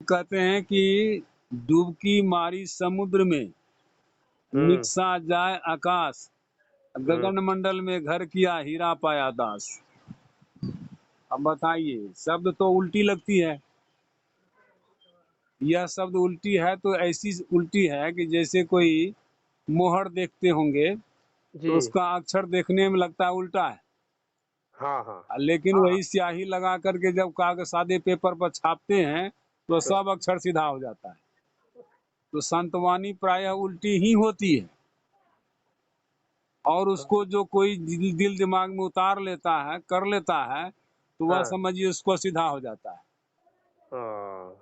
कहते हैं कि डुबकी मारी समुद्र में, हम्म। निकसा जाए आकाश, हम्म। गगन मंडल में घर किया हीरा पाया दास। अब बताइए, शब्द तो उल्टी लगती है। यह शब्द उल्टी है तो ऐसी उल्टी है कि जैसे कोई मोहर देखते होंगे जी। तो उसका अक्षर देखने में लगता है उल्टा है, हाँ हाँ। लेकिन हाँ हाँ। वही स्याही लगा करके जब कागज सादे पेपर पर छापते हैं तो सब अक्षर सीधा हो जाता है। तो संतवानी प्रायः उल्टी ही होती है, और उसको जो कोई दिल दिमाग में उतार लेता है, कर लेता है, तो वह हाँ। समझिए उसको सीधा हो जाता है। हाँ।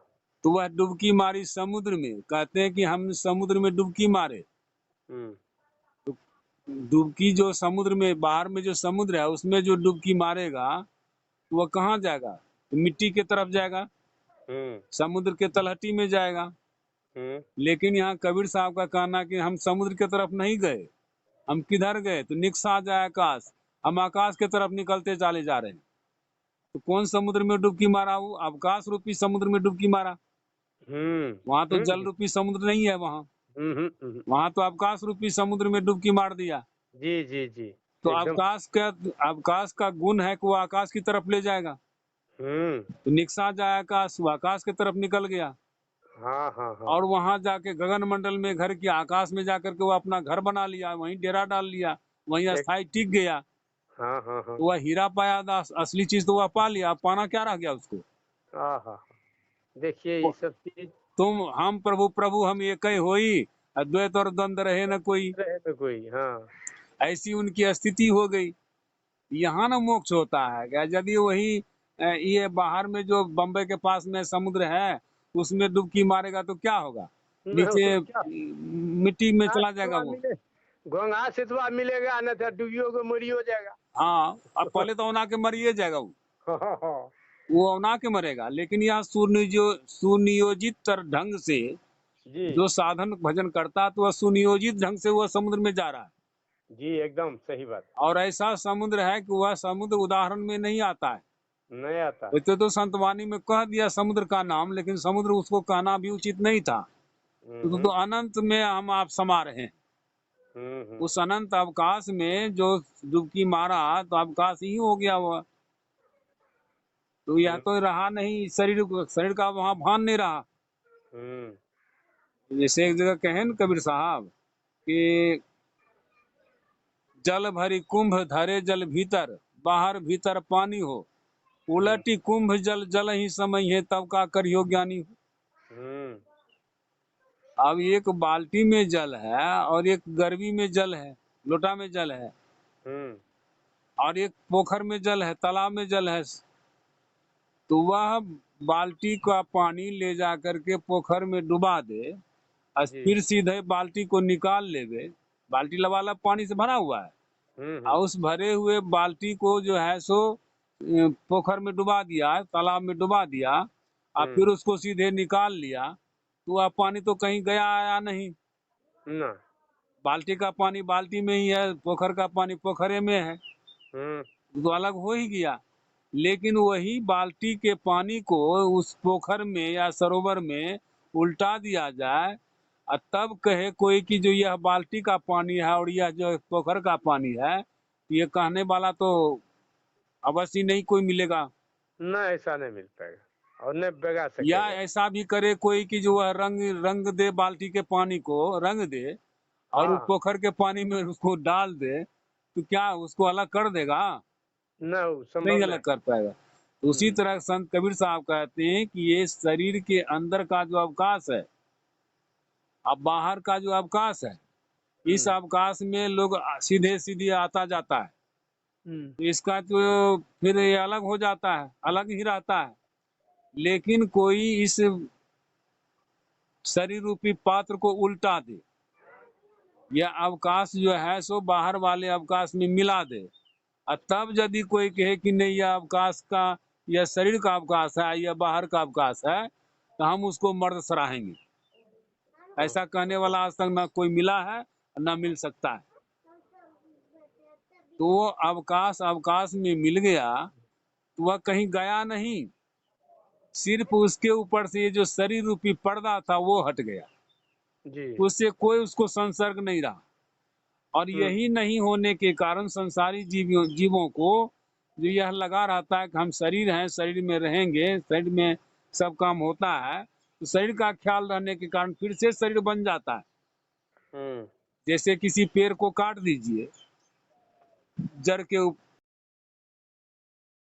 तो वह डुबकी मारी समुद्र में, कहते हैं कि हम समुद्र में डुबकी मारे। हम्म। तो डुबकी जो समुद्र में, बाहर में जो समुद्र है उसमें जो डुबकी मारेगा तो वह कहाँ जाएगा? तो मिट्टी के तरफ जाएगा, हम्म। समुद्र के तलहटी में जाएगा। हम्म। लेकिन यहाँ कबीर साहब का कहना कि हम समुद्र के तरफ नहीं गए, हम किधर गए? तो निकसा जाए आकाश, हम आकाश के तरफ निकलते चले जा रहे हैं। तो कौन समुद्र में डुबकी मारा? वो अवकाश रूपी समुद्र में डुबकी मारा। हम्म। वहां तो जल हम्म। रूपी समुद्र नहीं है, वहां हम्म। वहां तो अवकाश रूपी समुद्र में डुबकी मार दिया। जी जी जी। तो एकदम। अवकाश का गुण है कि वो आकाश की तरफ ले जाएगा। हम्म। तो निकसा जाए आकाश, वो आकाश की तरफ निकल गया। हाँ हाँ हाँ। और वहां जाके गगन मंडल में घर किया, आकाश में जाकर के वो अपना घर बना लिया, वहीं डेरा डाल लिया, वहीं एक। अस्थायी टिक गया। हाँ हाँ हाँ। तो वह हीरा पाया दास, असली चीज तो वह पा लिया, अब पाना क्या रह गया उसको? हाँ हाँ। देखिए ये सब चीज तुम हम प्रभु प्रभु हम एक ही होई, अद्वैत और द्वंद्व रहे न कोई। रहे तो कोई। हाँ। ऐसी उनकी स्थिति हो गई। यहाँ ना मोक्ष होता है क्या? यदि वही ये बाहर में जो बम्बई के पास में समुद्र है उसमें डुबकी मारेगा तो क्या होगा? नीचे क्या मिट्टी में चला जाएगा सितवा वो। मिले, घोंघा सितवा मिलेगा न तो डूबियो को मरियो जाएगा। हाँ, अब पहले तो औना के मरिए जाएगा वो। हाँ हाँ हाँ। वो औना के मरेगा, लेकिन यहाँ सुनियोजित ढंग से जी जो साधन भजन करता तो वह सुनियोजित ढंग से वह समुद्र में जा रहा है। जी एकदम सही बात। और ऐसा समुद्र है कि वह समुद्र उदाहरण में नहीं आता है। नहीं आता है। वैसे तो संतवाणी में कह दिया समुद्र का नाम, लेकिन समुद्र उसको कहना भी उचित नहीं था। तो हम्म। अनंत में हम आप समा रहे हैं। हम्म। उस अनंत अवकाश में जो डुबकी मारा तो अवकाश ही हो गया वह। तो यह हम्म। तो रहा नहीं, शरीर का वहां भान नहीं रहा। हम्म। जैसे एक जगह कहे न कबीर साहब कि जल भरी कुंभ धरे जल भीतर, बाहर भीतर पानी हो, हम्म। उलटी कुंभ जल जल ही समय है, तब का करियो ज्ञानी हो। हम्म। अब एक बाल्टी में जल है और एक गरबी में जल है, लोटा में जल है, हम्म। और एक पोखर में जल है, तालाब में जल है। तो वह बाल्टी का पानी ले जा करके पोखर में डुबा दे और जी। फिर सीधे बाल्टी को निकाल लेवे। बाल्टी लबालब पानी से भरा हुआ है, हम्म। और उस भरे हुए बाल्टी को जो है सो पोखर में डुबा दिया, तालाब में डुबा दिया, और हम्म। फिर उसको सीधे निकाल लिया। तो वह पानी तो कहीं गया आया नहीं। ना। बाल्टी का पानी बाल्टी में ही है, पोखर का पानी पोखरे में है, हम्म। तो अलग हो ही गया। लेकिन वही बाल्टी के पानी को उस पोखर में या सरोवर में उल्टा दिया जाए, और तब कहे कोई कि जो यह बाल्टी का पानी है और यह जो पोखर का पानी है, ये कहने वाला तो अवश्य नहीं कोई मिलेगा। ना ऐसा नहीं मिल पाएगा और नहीं बगा या सकेगा। ऐसा भी करे कोई कि जो वह रंग रंग दे, बाल्टी के पानी को रंग दे और उस हाँ। पोखर के पानी में उसको डाल दे, तो क्या उसको अलग कर देगा? ना वो नहीं संभव अलग नहीं। कर पाएगा। तो उसी हम्म। तरह संत कबीर साहब कहते हैं कि ये शरीर के अंदर का जो अवकाश है, अब बाहर का जो अवकाश है, इस हम्म। अवकाश में लोग सीधे सीधे आता जाता है। हम्म। तो इसका जो फिर ये अलग हो जाता है, अलग ही रहता है। लेकिन कोई इस शरीर रूपी पात्र को उल्टा दे, यह अवकाश जो है सो बाहर वाले अवकाश में मिला दे, और तब यदि कोई कहे कि नहीं यह अवकाश का, यह शरीर का अवकाश है, यह बाहर का अवकाश है, तो हम उसको मर्द सराहेंगे। ऐसा कहने वाला आज तक ना कोई मिला है, ना मिल सकता है। तो वो अवकाश अवकाश में मिल गया, तो वह कहीं गया नहीं, सिर्फ उसके ऊपर से ये जो शरीर रूपी पर्दा था वो हट गया, जी। उससे कोई उसको संसर्ग नहीं रहा। और हम्म। यही नहीं होने के कारण संसारी जीवों को जो यह लगा रहता है कि हम शरीर हैं, शरीर में रहेंगे, शरीर में सब काम होता है, तो शरीर का ख्याल रहने के कारण फिर से शरीर बन जाता है। हम्म। जैसे किसी पेड़ को काट दीजिए, जड़ के